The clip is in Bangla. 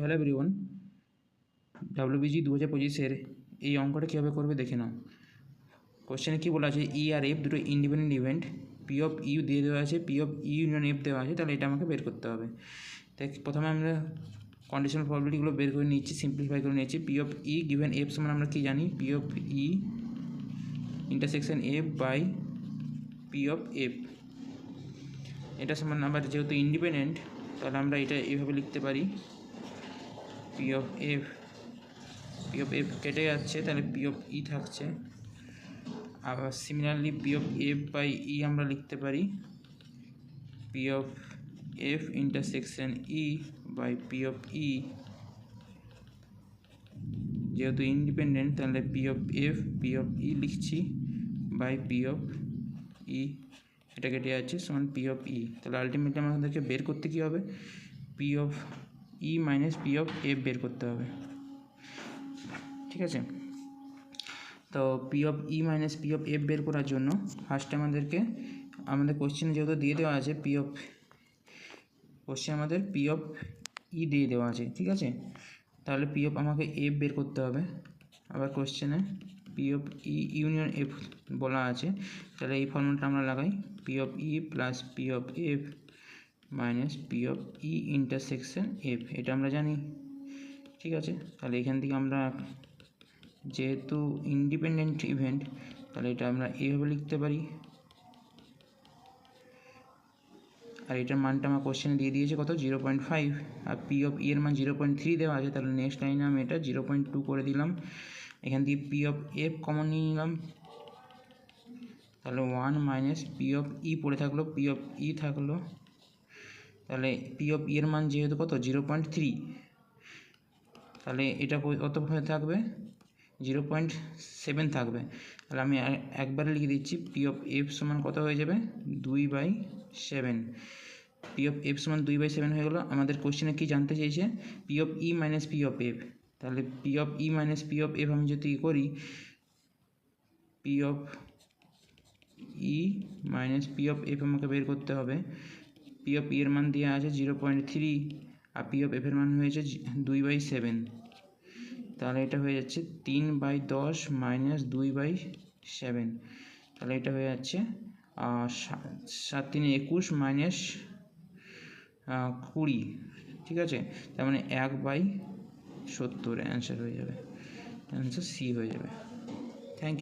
হ্যালো এভরিওয়ান, ডাব্লিউবিজি 2025-এর এই অঙ্কটা কীভাবে করবে দেখে নাও। কোশ্চেনে কী বলা আছে, ই আর এফ দুটো independent event, P of U দিয়ে দেওয়া আছে, P of E union F দেওয়া আছে, তাহলে এটা আমাকে বের করতে হবে। তাই প্রথমে আমরা কন্ডিশনাল প্রবাবিলিটিগুলো বের করে নিচ্ছি, সিম্পলিফাই করে নিচ্ছি। P of E given F সমান আমরা কী জানি, P of E intersection F by P of F. এটা সমান আবার যেহেতু ইন্ডিপেন্ডেন্ট, তাহলে আমরা এটা এইভাবে লিখতে পারি, পি অফ এফ কেটে যাচ্ছে, তাহলে পি অফ ই থাকছে। আবার similarly P of F by E আমরা লিখতে পারি P of F intersection E by P of E. যেহেতু ইন্ডিপেন্ডেন্ট, তাহলে পি অফ ই লিখছি বাই পি অফ ই, এটা কেটে যাচ্ছে, সমান পি অফ ই। তাহলে আলটিমেটলি আমাদেরকে বের করতে কী হবে, P of E minus P of F বের করতে হবে। ঠিক আছে, তো P of E minus P of F বের করার জন্য ফার্স্টে আমাদের কোশ্চেনে যেহেতু দিয়ে দেওয়া আছে আমাদের পি অফ ই দিয়ে দেওয়া আছে, ঠিক আছে। তাহলে পি অফ আমাকে এফ বের করতে হবে। আবার কোশ্চেনে P of E union F বলা আছে, তাহলে এই ফর্মুলাটা আমরা লাগাই, P of E plus P of F minus P of E intersection F, এটা আমরা জানি। ঠিক আছে, তাহলে এখান থেকে আমরা যেহেতু ইন্ডিপেন্ডেন্ট ইভেন্ট, তাহলে এটা আমরা এইভাবে লিখতে পারি। আর এটার মানটা আমার কোশ্চেনে দিয়ে দিয়েছে কত, 0.5, আর পি অফ ই এর মান 0.3 দেওয়া আছে, তাহলে নেক্সট লাইনে আমি এটা 0.2 করে দিলাম। এখান থেকে পি অফ এফ কমন নিয়ে নিলাম, তাহলে 1 মাইনাস পি অফ ই পড়ে থাকলো, পি অফ ই থাকলো। তাহলে পি অফ ই এর মান যেহেতু কত 0.3, তাহলে এটা কত হয়ে থাকবে, 0.7 থাকবে। তাহলে আমি একবারে লিখে দিচ্ছি, পি অফ এফ সমান কত হয়ে যাবে, 2/7। পি অফ এফ সমান 2/7 হয়ে গেলো। আমাদের কোশ্চেনে কি জানতে চেয়েছে, P of E minus P of F. তাহলে P of E minus P of F আমি যদি করি, P of E minus P of F আমাকে বের করতে হবে। পি অফ ই এর মান দেওয়া আছে 0.3, আর পি অফ এফের মান হয়েছে 2/7। তাহলে এটা হয়ে যাচ্ছে 3/10 মাইনাস 2/7। তাহলে এটা হয়ে যাচ্ছে 7×3 21 মাইনাস 20। ঠিক আছে, তার মানে 1/70 অ্যান্সার হয়ে যাবে, অ্যান্সার সি হয়ে যাবে।